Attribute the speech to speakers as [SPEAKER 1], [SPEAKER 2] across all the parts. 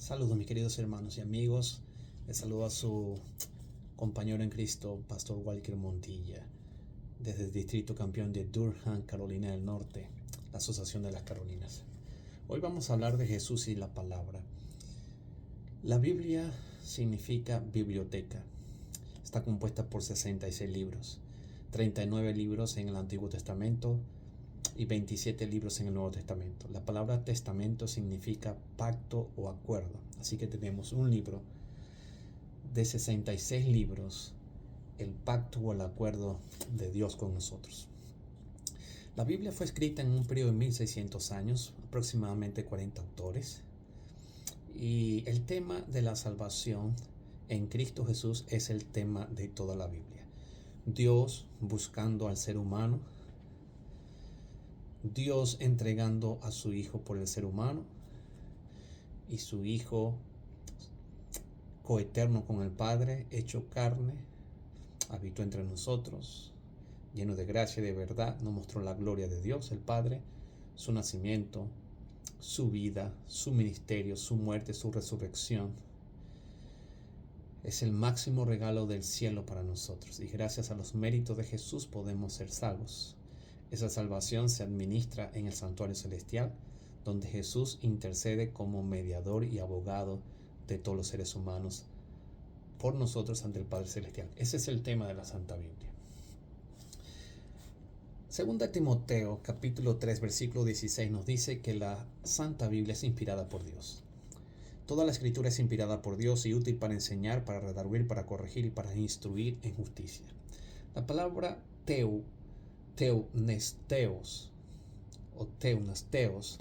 [SPEAKER 1] Saludos mis queridos hermanos y amigos. Les saludo a su compañero en Cristo, Pastor Walker Montilla, desde el Distrito Campeón de Durham, Carolina del Norte, la Asociación de las Carolinas. Hoy vamos a hablar de Jesús y la palabra. La Biblia significa biblioteca. Está compuesta por 66 libros, 39 libros en el Antiguo Testamento y 27 libros en el Nuevo Testamento. La palabra testamento significa pacto o acuerdo. Así que tenemos un libro de 66 libros, el pacto o el acuerdo de Dios con nosotros. La Biblia fue escrita en un periodo de 1600 años, aproximadamente 40 autores. Y el tema de la salvación en Cristo Jesús es el tema de toda la Biblia. Dios buscando al ser humano, Dios entregando a su Hijo por el ser humano y su Hijo coeterno con el Padre, hecho carne, habitó entre nosotros, lleno de gracia y de verdad, nos mostró la gloria de Dios, el Padre, su nacimiento, su vida, su ministerio, su muerte, su resurrección. Es el máximo regalo del cielo para nosotros y gracias a los méritos de Jesús podemos ser salvos. Esa salvación se administra en el santuario celestial, donde Jesús intercede como mediador y abogado de todos los seres humanos por nosotros ante el Padre Celestial. Ese es el tema de la Santa Biblia. Segunda Timoteo, capítulo 3, versículo 16 nos dice que la Santa Biblia es inspirada por Dios. Toda la Escritura es inspirada por Dios y útil para enseñar, para redarguir, para corregir y para instruir en justicia. La palabra teunesteos o teunasteos,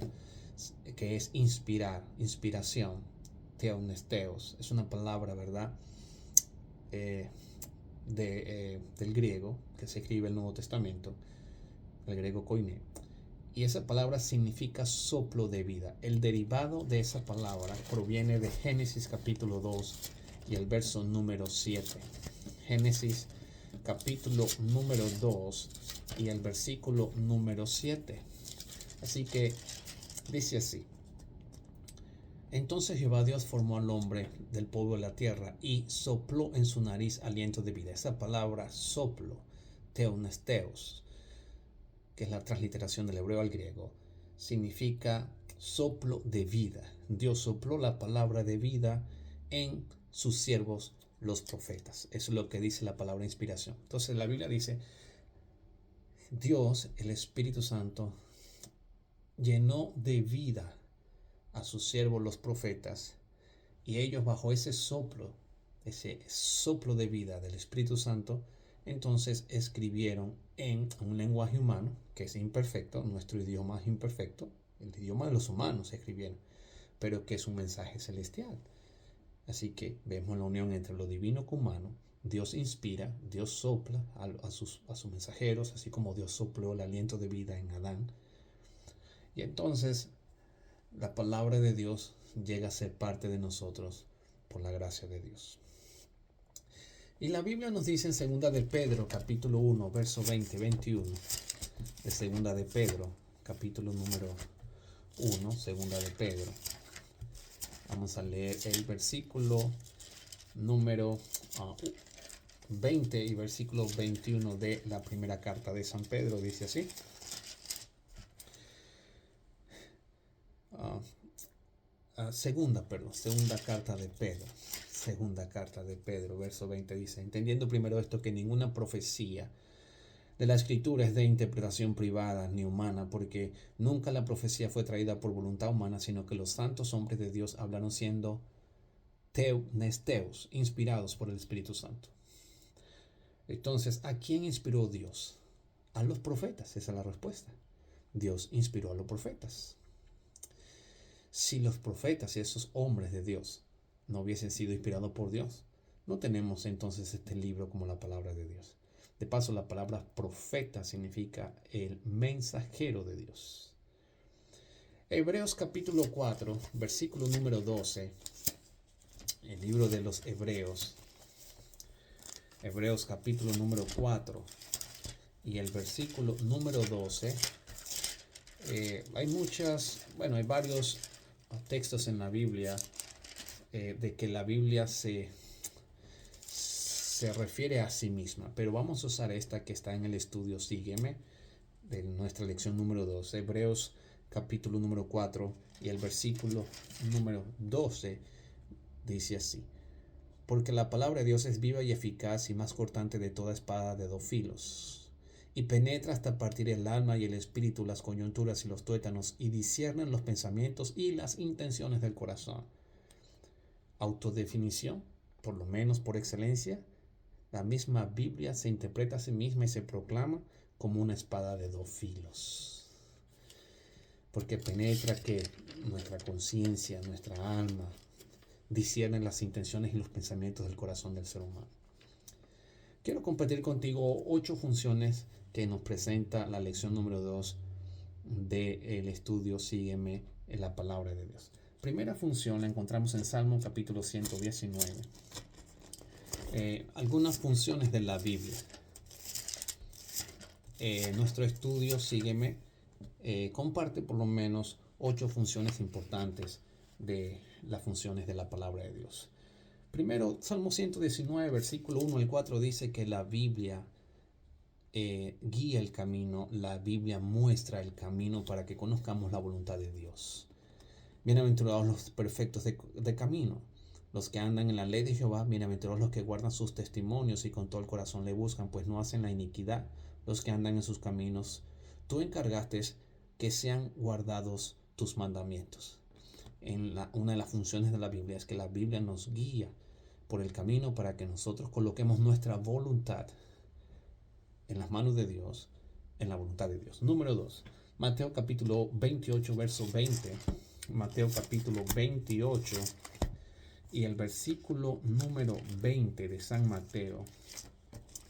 [SPEAKER 1] que es inspirar, inspiración, teunesteos, es una palabra, ¿verdad? Del griego, que se escribe el Nuevo Testamento, el griego koiné. Y esa palabra significa soplo de vida. El derivado de esa palabra proviene de Génesis capítulo 2 y el verso número 7. Génesis capítulo número 2 y el versículo número 7. Así que dice así: Entonces Jehová Dios formó al hombre del polvo de la tierra y sopló en su nariz aliento de vida. Esa palabra soplo, teunesteos, que es la transliteración del hebreo al griego, significa soplo de vida. Dios sopló la palabra de vida en sus siervos los profetas. Eso es lo que dice la palabra inspiración. Entonces la Biblia dice, Dios, el Espíritu Santo, llenó de vida a sus siervos los profetas, y ellos bajo ese soplo de vida del Espíritu Santo, entonces escribieron en un lenguaje humano que es imperfecto, nuestro idioma es imperfecto, el idioma de los humanos escribieron, pero que es un mensaje celestial. Así que vemos la unión entre lo divino con humano. Dios inspira, Dios sopla a sus mensajeros, así como Dios sopló el aliento de vida en Adán. Y entonces la palabra de Dios llega a ser parte de nosotros por la gracia de Dios. Y la Biblia nos dice en 2 de Pedro, capítulo 1, verso 20-21, de 2 de Pedro, capítulo número 1, 2 de Pedro. Vamos a leer el versículo número 20 y versículo 21 de la primera carta de San Pedro. Dice así: segunda carta de Pedro. Segunda carta de Pedro, verso 20 dice: entendiendo primero esto, que ninguna profecía de la Escritura es de interpretación privada ni humana, porque nunca la profecía fue traída por voluntad humana, sino que los santos hombres de Dios hablaron siendo teunesteos, inspirados por el Espíritu Santo. Entonces, ¿a quién inspiró Dios? A los profetas, esa es la respuesta. Dios inspiró a los profetas. Si los profetas y esos hombres de Dios no hubiesen sido inspirados por Dios, no tenemos entonces este libro como la palabra de Dios. De paso, la palabra profeta significa el mensajero de Dios. Hebreos capítulo 4, versículo número 12. El libro de los Hebreos. Hebreos capítulo número 4 y el versículo número 12. Hay varios textos en la Biblia de que la Biblia se refiere a sí misma, pero vamos a usar esta que está en el estudio Sígueme, de nuestra lección número 2, Hebreos capítulo número 4 y el versículo número 12 dice así: porque la palabra de Dios es viva y eficaz y más cortante de toda espada de dos filos, y penetra hasta partir el alma y el espíritu, las coyunturas y los tuétanos, y disciernen los pensamientos y las intenciones del corazón. Autodefinición, por lo menos por excelencia, la misma Biblia se interpreta a sí misma y se proclama como una espada de dos filos. Porque penetra que nuestra conciencia, nuestra alma, disciernen las intenciones y los pensamientos del corazón del ser humano. Quiero compartir contigo 8 funciones que nos presenta la lección número 2 del estudio Sígueme en la palabra de Dios. Primera función la encontramos en Salmo capítulo 119. Algunas funciones de la Biblia. Nuestro estudio Sígueme comparte por lo menos 8 funciones importantes de las funciones de la palabra de Dios. Primero, Salmo 119, versículo 1 al 4 dice que la Biblia guía el camino, la Biblia muestra el camino para que conozcamos la voluntad de Dios. Bienaventurados los perfectos de camino, los que andan en la ley de Jehová, bienaventurados los que guardan sus testimonios y con todo el corazón le buscan, pues no hacen la iniquidad los que andan en sus caminos. Tú encargaste que sean guardados tus mandamientos. Una de las funciones de la Biblia es que la Biblia nos guía por el camino para que nosotros coloquemos nuestra voluntad en las manos de Dios, en la voluntad de Dios. Número 2, Mateo capítulo 28, verso 20. Mateo capítulo 28 y el versículo número 20 de San Mateo,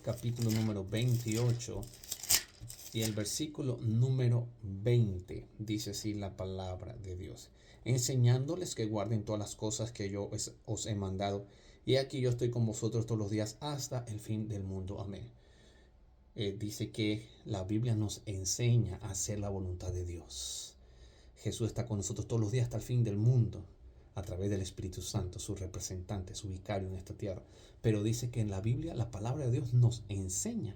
[SPEAKER 1] capítulo número 28 y el versículo número 20, dice así la palabra de Dios: enseñándoles que guarden todas las cosas que yo os he mandado, y aquí yo estoy con vosotros todos los días hasta el fin del mundo. Amén. Dice que la Biblia nos enseña a hacer la voluntad de Dios. Jesús está con nosotros todos los días hasta el fin del mundo, a través del Espíritu Santo, su representante, su vicario en esta tierra. Pero dice que en la Biblia la palabra de Dios nos enseña.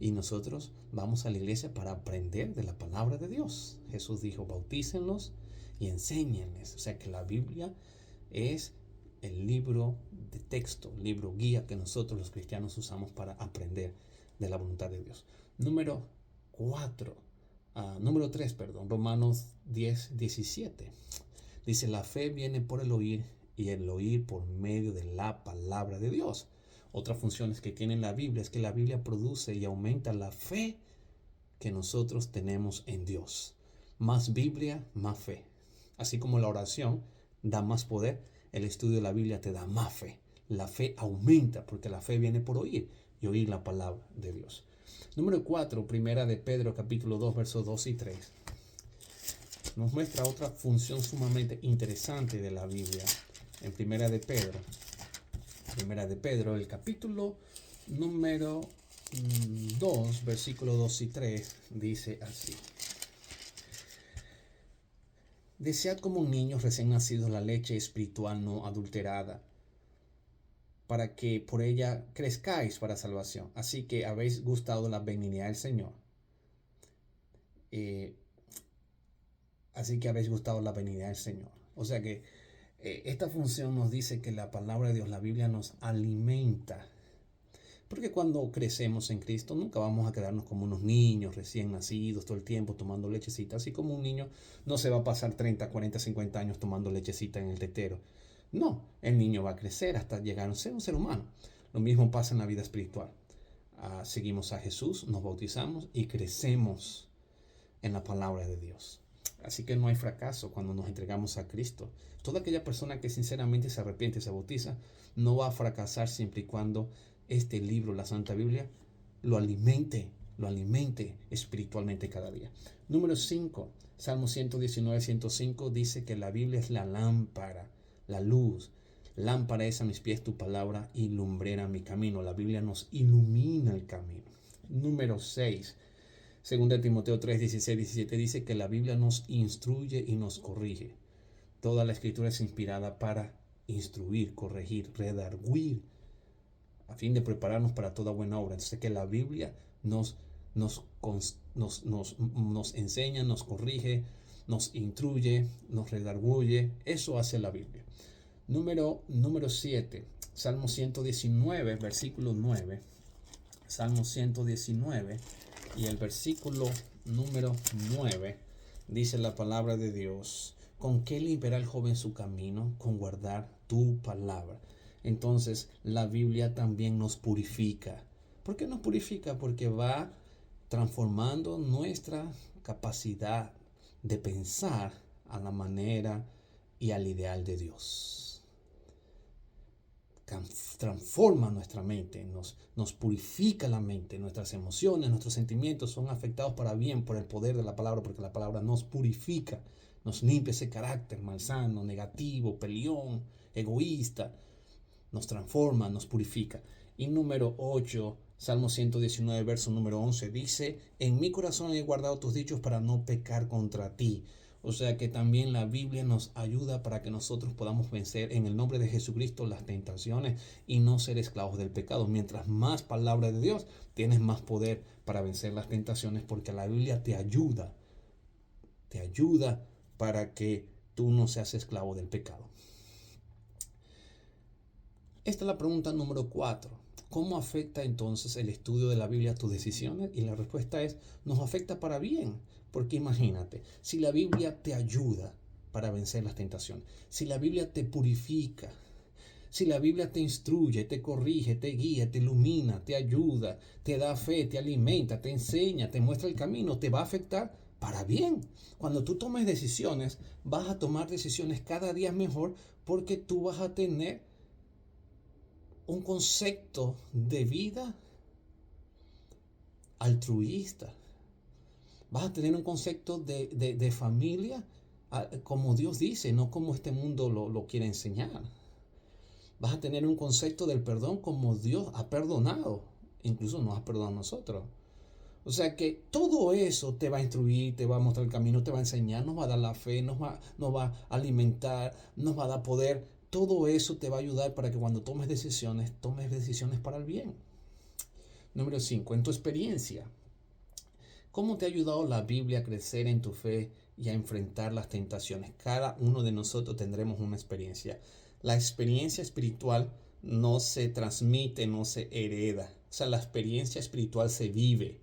[SPEAKER 1] Y nosotros vamos a la iglesia para aprender de la palabra de Dios. Jesús dijo: bautícenlos y enséñenles. O sea que la Biblia es el libro de texto, libro guía que nosotros los cristianos usamos para aprender de la voluntad de Dios. Número 3, Romanos 10, 17. Dice: la fe viene por el oír y el oír por medio de la palabra de Dios. Otras funciones que tiene la Biblia es que la Biblia produce y aumenta la fe que nosotros tenemos en Dios. Más Biblia, más fe. Así como la oración da más poder, el estudio de la Biblia te da más fe. La fe aumenta porque la fe viene por oír y oír la palabra de Dios. Número 4, primera de Pedro capítulo 2, versos 2 y 3. Nos muestra otra función sumamente interesante de la Biblia. En primera de Pedro, el capítulo número 2, versículos 2 y 3, dice así: desead como niños recién nacidos la leche espiritual no adulterada, para que por ella crezcáis para salvación. Así que habéis gustado la benignidad del Señor. O sea que esta función nos dice que la palabra de Dios, la Biblia, nos alimenta. Porque cuando crecemos en Cristo nunca vamos a quedarnos como unos niños recién nacidos todo el tiempo tomando lechecita. Así como un niño no se va a pasar 30, 40, 50 años tomando lechecita en el tetero. No, el niño va a crecer hasta llegar a ser un ser humano. Lo mismo pasa en la vida espiritual. Seguimos a Jesús, nos bautizamos y crecemos en la palabra de Dios. Así que no hay fracaso cuando nos entregamos a Cristo. Toda aquella persona que sinceramente se arrepiente y se bautiza no va a fracasar siempre y cuando este libro, la Santa Biblia, lo alimente espiritualmente cada día. Número 5, Salmo 119, 105 dice que la Biblia es la lámpara, la luz. Lámpara es a mis pies tu palabra y lumbrera mi camino. La Biblia nos ilumina el camino. Número 6, 2 Timoteo 3, 16, 17 dice que la Biblia nos instruye y nos corrige. Toda la escritura es inspirada para instruir, corregir, redarguir, a fin de prepararnos para toda buena obra. Entonces que la Biblia nos enseña, nos corrige, nos instruye, nos redarguye. Eso hace la Biblia. Número 7, Salmo 119, versículo 9. Salmo 119 y el versículo número 9 dice la palabra de Dios: ¿con qué limpiará el joven su camino? Con guardar tu palabra. Entonces la Biblia también nos purifica. ¿Por qué nos purifica? Porque va transformando nuestra capacidad de pensar a la manera y al ideal de Dios. Transforma nuestra mente, nos purifica la mente, nuestras emociones, nuestros sentimientos son afectados para bien por el poder de la palabra, porque la palabra nos purifica, nos limpia ese carácter malsano, negativo, peleón, egoísta, nos transforma, nos purifica. Y número 8, Salmo 119, verso número 11, dice: en mi corazón he guardado tus dichos para no pecar contra ti. O sea que también la Biblia nos ayuda para que nosotros podamos vencer en el nombre de Jesucristo las tentaciones y no ser esclavos del pecado. Mientras más palabra de Dios, tienes más poder para vencer las tentaciones, porque la Biblia te ayuda para que tú no seas esclavo del pecado. Esta es la pregunta número 4. ¿Cómo afecta entonces el estudio de la Biblia a tus decisiones? Y la respuesta es: nos afecta para bien. Porque imagínate, si la Biblia te ayuda para vencer las tentaciones, si la Biblia te purifica, si la Biblia te instruye, te corrige, te guía, te ilumina, te ayuda, te da fe, te alimenta, te enseña, te muestra el camino, te va a afectar para bien. Cuando tú tomes decisiones, vas a tomar decisiones cada día mejor, porque tú vas a tener un concepto de vida altruista. Vas a tener un concepto de familia como Dios dice, no como este mundo lo quiere enseñar. Vas a tener un concepto del perdón como Dios ha perdonado. Incluso nos ha perdonado a nosotros. O sea que todo eso te va a instruir, te va a mostrar el camino, te va a enseñar, nos va a dar la fe, nos va a alimentar, nos va a dar poder. Todo eso te va a ayudar para que cuando tomes decisiones para el bien. Número 5. En tu experiencia, ¿cómo te ha ayudado la Biblia a crecer en tu fe y a enfrentar las tentaciones? Cada uno de nosotros tendremos una experiencia. La experiencia espiritual no se transmite, no se hereda. O sea, la experiencia espiritual se vive.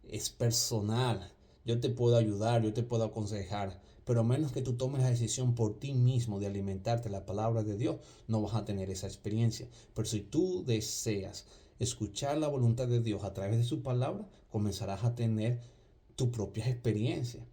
[SPEAKER 1] Es personal. Yo te puedo ayudar, yo te puedo aconsejar, pero a menos que tú tomes la decisión por ti mismo de alimentarte la palabra de Dios, no vas a tener esa experiencia. Pero si tú deseas escuchar la voluntad de Dios a través de su palabra, comenzarás a tener tu propia experiencia.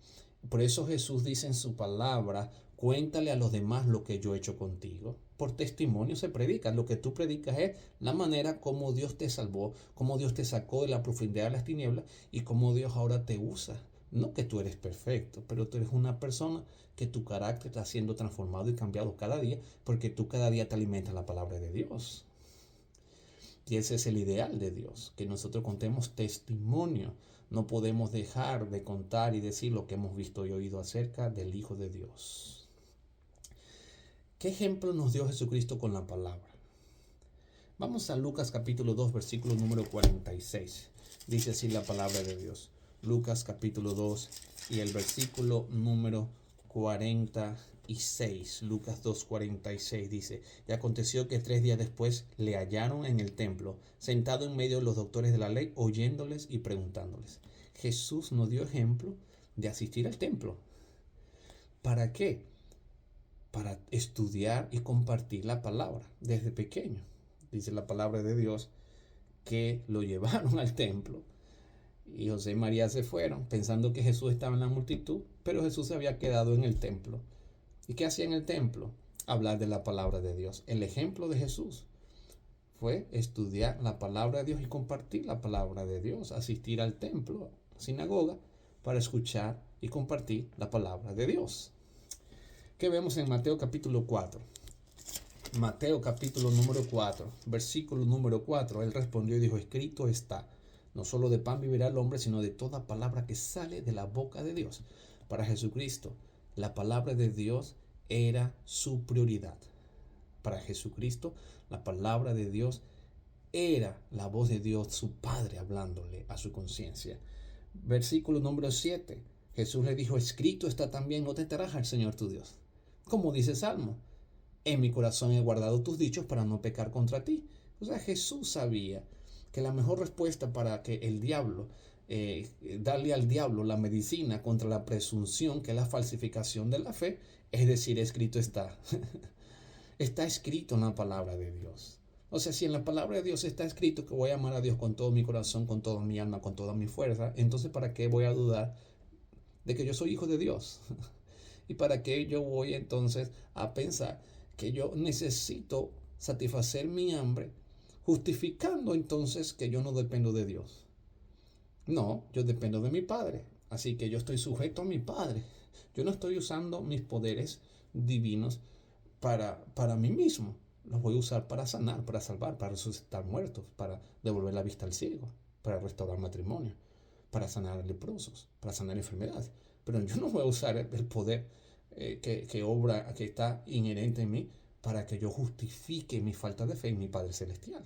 [SPEAKER 1] Por eso Jesús dice en su palabra: cuéntale a los demás lo que yo he hecho contigo. Por testimonio se predica. Lo que tú predicas es la manera como Dios te salvó, cómo Dios te sacó de la profundidad de las tinieblas y cómo Dios ahora te usa. No que tú eres perfecto, pero tú eres una persona que tu carácter está siendo transformado y cambiado cada día, porque tú cada día te alimentas la palabra de Dios. Y ese es el ideal de Dios, que nosotros contemos testimonio. No podemos dejar de contar y decir lo que hemos visto y oído acerca del Hijo de Dios. ¿Qué ejemplo nos dio Jesucristo con la palabra? Vamos a Lucas capítulo 2, versículo número 46. Dice así la palabra de Dios. Lucas capítulo 2 y el versículo número 46. Lucas 2:46 dice: y aconteció que 3 días después le hallaron en el templo, sentado en medio de los doctores de la ley, oyéndoles y preguntándoles. Jesús nos dio ejemplo de asistir al templo. ¿Para qué? Para estudiar y compartir la palabra desde pequeño. Dice la palabra de Dios que lo llevaron al templo y José y María se fueron pensando que Jesús estaba en la multitud, pero Jesús se había quedado en el templo. ¿Y qué hacía en el templo? Hablar de la palabra de Dios. El ejemplo de Jesús fue estudiar la palabra de Dios y compartir la palabra de Dios, asistir al templo, a la sinagoga, para escuchar y compartir la palabra de Dios. ¿Qué vemos en Mateo capítulo 4? Mateo capítulo número 4, versículo número 4. Él respondió y dijo: escrito está, no solo de pan vivirá el hombre, sino de toda palabra que sale de la boca de Dios. Para Jesucristo, la palabra de Dios era su prioridad. Para Jesucristo, la palabra de Dios era la voz de Dios, su Padre, hablándole a su conciencia. Versículo número 7. Jesús le dijo, escrito está también, no tentarás al Señor tu Dios. Como dice Salmo, en mi corazón he guardado tus dichos para no pecar contra ti. O sea, Jesús sabía que la mejor respuesta para que el diablo, darle al diablo la medicina contra la presunción, que es la falsificación de la fe, es decir, escrito está. Está escrito en la palabra de Dios. O sea, si en la palabra de Dios está escrito que voy a amar a Dios con todo mi corazón, con toda mi alma, con toda mi fuerza, entonces ¿para qué voy a dudar de que yo soy hijo de Dios? ¿Y para qué yo voy entonces a pensar que yo necesito satisfacer mi hambre, justificando entonces que yo no dependo de Dios? No, yo dependo de mi Padre, así que yo estoy sujeto a mi Padre. Yo no estoy usando mis poderes divinos para mí mismo. Los voy a usar para sanar, para salvar, para resucitar muertos, para devolver la vista al ciego, para restaurar matrimonio, para sanar leprosos, para sanar enfermedades. Pero yo no voy a usar el poder que obra, que está inherente en mí, para que yo justifique mi falta de fe en mi Padre Celestial.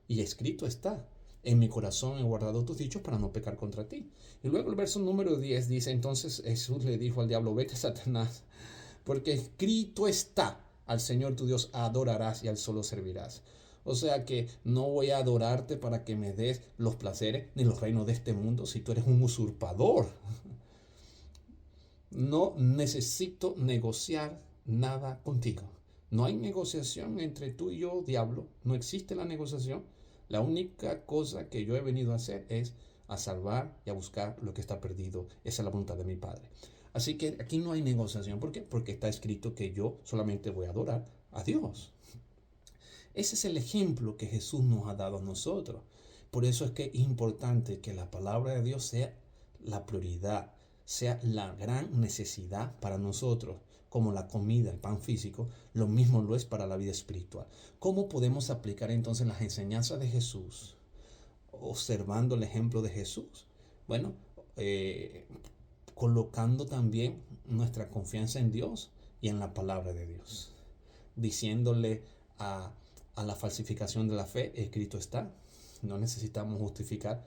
[SPEAKER 1] Y escrito está, en mi corazón he guardado tus dichos para no pecar contra ti. Y luego el verso número 10 dice, entonces Jesús le dijo al diablo, vete Satanás, porque escrito está, al Señor tu Dios adorarás y al solo servirás. O sea que no voy a adorarte para que me des los placeres ni los reinos de este mundo si tú eres un usurpador. No necesito negociar nada contigo. No hay negociación entre tú y yo, diablo. No existe la negociación. La única cosa que yo he venido a hacer es a salvar y a buscar lo que está perdido. Esa es la voluntad de mi Padre. Así que aquí no hay negociación. ¿Por qué? Porque está escrito que yo solamente voy a adorar a Dios. Ese es el ejemplo que Jesús nos ha dado a nosotros. Por eso es que es importante que la palabra de Dios sea la prioridad, sea la gran necesidad para nosotros, como la comida, el pan físico, lo mismo lo es para la vida espiritual. ¿Cómo podemos aplicar entonces las enseñanzas de Jesús, observando el ejemplo de Jesús? Bueno, colocando también nuestra confianza en Dios y en la palabra de Dios, diciéndole a la falsificación de la fe, escrito está. No necesitamos justificar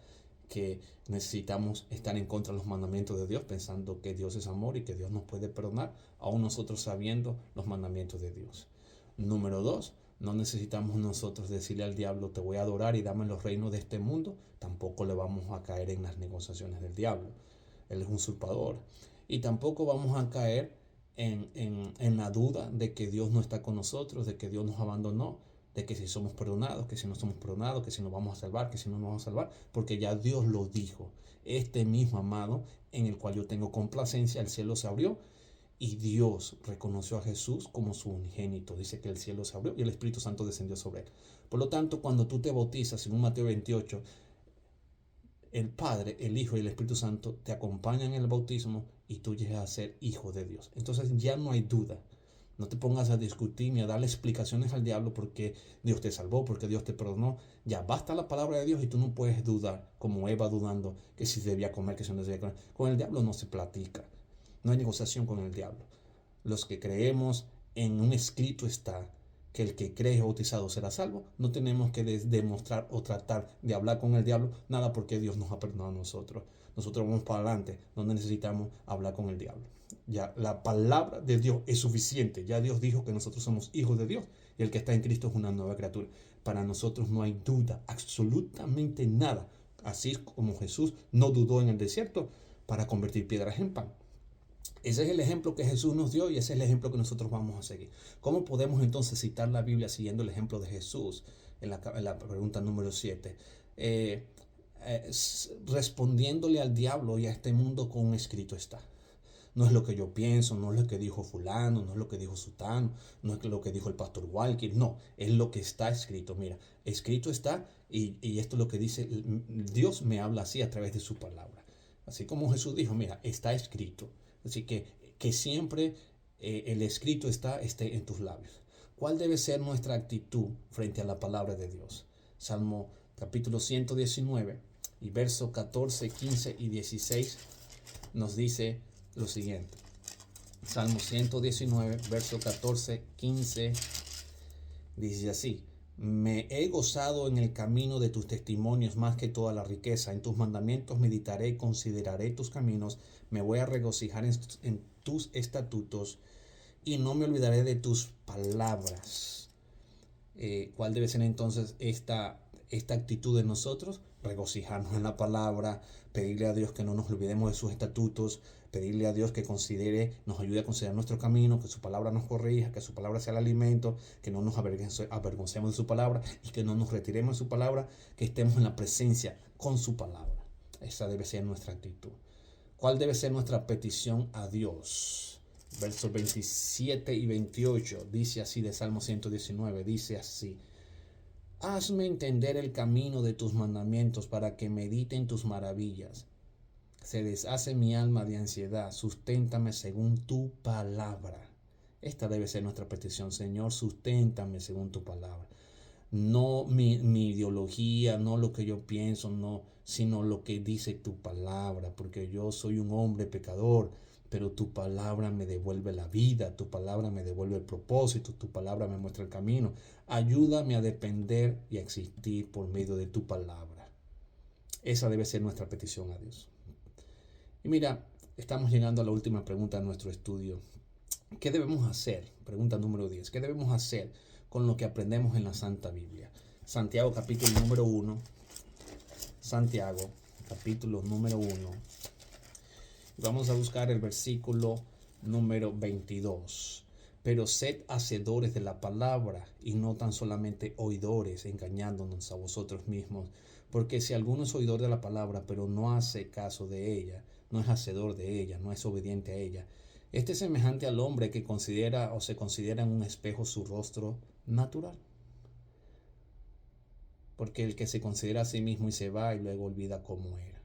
[SPEAKER 1] que necesitamos estar en contra de los mandamientos de Dios, pensando que Dios es amor y que Dios nos puede perdonar, aún nosotros sabiendo los mandamientos de Dios. Número 2, no necesitamos nosotros decirle al diablo, te voy a adorar y dame los reinos de este mundo. Tampoco le vamos a caer en las negociaciones del diablo. Él es un usurpador. Y tampoco vamos a caer en la duda de que Dios no está con nosotros, de que Dios nos abandonó, de que si somos perdonados, que si no somos perdonados, que si nos vamos a salvar, que si no nos vamos a salvar, porque ya Dios lo dijo. Este mismo amado en el cual yo tengo complacencia, el cielo se abrió y Dios reconoció a Jesús como su unigénito. Dice que el cielo se abrió y el Espíritu Santo descendió sobre él. Por lo tanto, cuando tú te bautizas, según Mateo 28, el Padre, el Hijo y el Espíritu Santo te acompañan en el bautismo y tú llegas a ser hijo de Dios. Entonces ya no hay duda. No te pongas a discutir ni a darle explicaciones al diablo porque Dios te salvó, porque Dios te perdonó. Ya basta la palabra de Dios y tú no puedes dudar, como Eva dudando que si debía comer, que si no debía comer. Con el diablo no se platica. No hay negociación con el diablo. Los que creemos en un escrito está que el que cree y bautizado será salvo. No tenemos que demostrar o tratar de hablar con el diablo nada porque Dios nos ha perdonado a nosotros. Nosotros vamos para adelante, no necesitamos hablar con el diablo. Ya la palabra de Dios es suficiente. Ya Dios dijo que nosotros somos hijos de Dios y el que está en Cristo es una nueva criatura. Para nosotros no hay duda, absolutamente nada. Así como Jesús no dudó en el desierto para convertir piedras en pan. Ese es el ejemplo que Jesús nos dio y ese es el ejemplo que nosotros vamos a seguir. ¿Cómo podemos entonces citar la Biblia siguiendo el ejemplo de Jesús? En la pregunta número 7. Respondiéndole al diablo y a este mundo con un escrito está. No es lo que yo pienso, no es lo que dijo fulano, no es lo que dijo sutano, no es lo que dijo el pastor Walker, no, es lo que está escrito. Mira, escrito está y esto es lo que dice, Dios me habla así a través de su palabra. Así como Jesús dijo, mira, está escrito. Así que siempre el escrito esté en tus labios. ¿Cuál debe ser nuestra actitud frente a la palabra de Dios? Salmo capítulo 119 y versos 14, 15 y 16 nos dice lo siguiente. Salmo 119, verso 14, 15 Dice así: me he gozado en el camino de tus testimonios más que toda la riqueza. En tus mandamientos meditaré, consideraré tus caminos. Me voy a regocijar en tus estatutos y no me olvidaré de tus palabras. ¿Cuál debe ser entonces esta actitud de nosotros? Regocijarnos en la palabra, pedirle a Dios que no nos olvidemos de sus estatutos, pedirle a Dios que nos ayude a considerar nuestro camino, que su palabra nos corrija, que su palabra sea el alimento, que no nos avergoncemos de su palabra y que no nos retiremos de su palabra, que estemos en la presencia con su palabra. Esa debe ser nuestra actitud. ¿Cuál debe ser nuestra petición a Dios? Versos 27 y 28 dice así de Salmo 119, dice así: hazme entender el camino de tus mandamientos para que medite en tus maravillas. Se deshace mi alma de ansiedad, susténtame según tu palabra. Esta debe ser nuestra petición: Señor, susténtame según tu palabra. No mi ideología, no lo que yo pienso, no, sino lo que dice tu palabra, porque yo soy un hombre pecador, pero tu palabra me devuelve la vida, tu palabra me devuelve el propósito, tu palabra me muestra el camino. Ayúdame a depender y a existir por medio de tu palabra. Esa debe ser nuestra petición a Dios. Y mira, estamos llegando a la última pregunta de nuestro estudio. ¿Qué debemos hacer? Pregunta número 10. ¿Qué debemos hacer con lo que aprendemos en la Santa Biblia? Santiago capítulo número 1. Santiago capítulo número 1. Vamos a buscar el versículo número 22. Pero sed hacedores de la palabra y no tan solamente oidores, engañándonos a vosotros mismos. Porque si alguno es oidor de la palabra, pero no hace caso de ella, no es hacedor de ella, no es obediente a ella, este es semejante al hombre que considera o se considera en un espejo su rostro natural. Porque el que se considera a sí mismo y se va y luego olvida cómo era.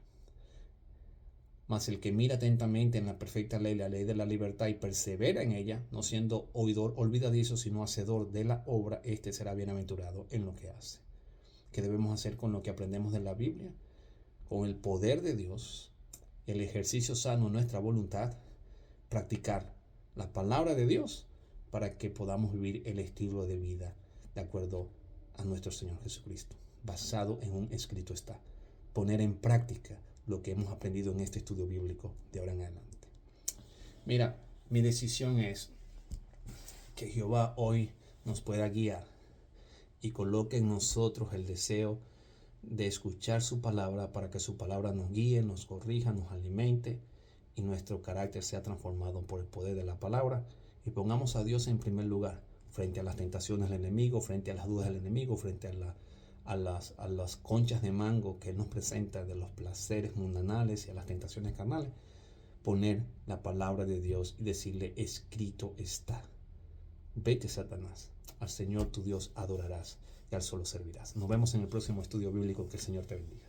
[SPEAKER 1] Mas el que mira atentamente en la perfecta ley, la ley de la libertad, y persevera en ella, no siendo oidor olvidadizo, sino hacedor de la obra, este será bienaventurado en lo que hace. ¿Qué debemos hacer con lo que aprendemos de la Biblia? Con el poder de Dios, el ejercicio sano de nuestra voluntad, practicar la palabra de Dios para que podamos vivir el estilo de vida de acuerdo a nuestro Señor Jesucristo. Basado en un escrito está. Poner en práctica lo que hemos aprendido en este estudio bíblico de ahora en adelante. Mira, mi decisión es que Jehová hoy nos pueda guiar y coloque en nosotros el deseo de escuchar su palabra para que su palabra nos guíe, nos corrija, nos alimente y nuestro carácter sea transformado por el poder de la palabra, y pongamos a Dios en primer lugar frente a las tentaciones del enemigo, frente a las dudas del enemigo, frente a las conchas de mango que Él nos presenta de los placeres mundanales y a las tentaciones carnales. Poner la palabra de Dios y decirle: escrito está. Vete, Satanás, al Señor tu Dios adorarás y al solo servirás. Nos vemos en el próximo estudio bíblico. Que el Señor te bendiga.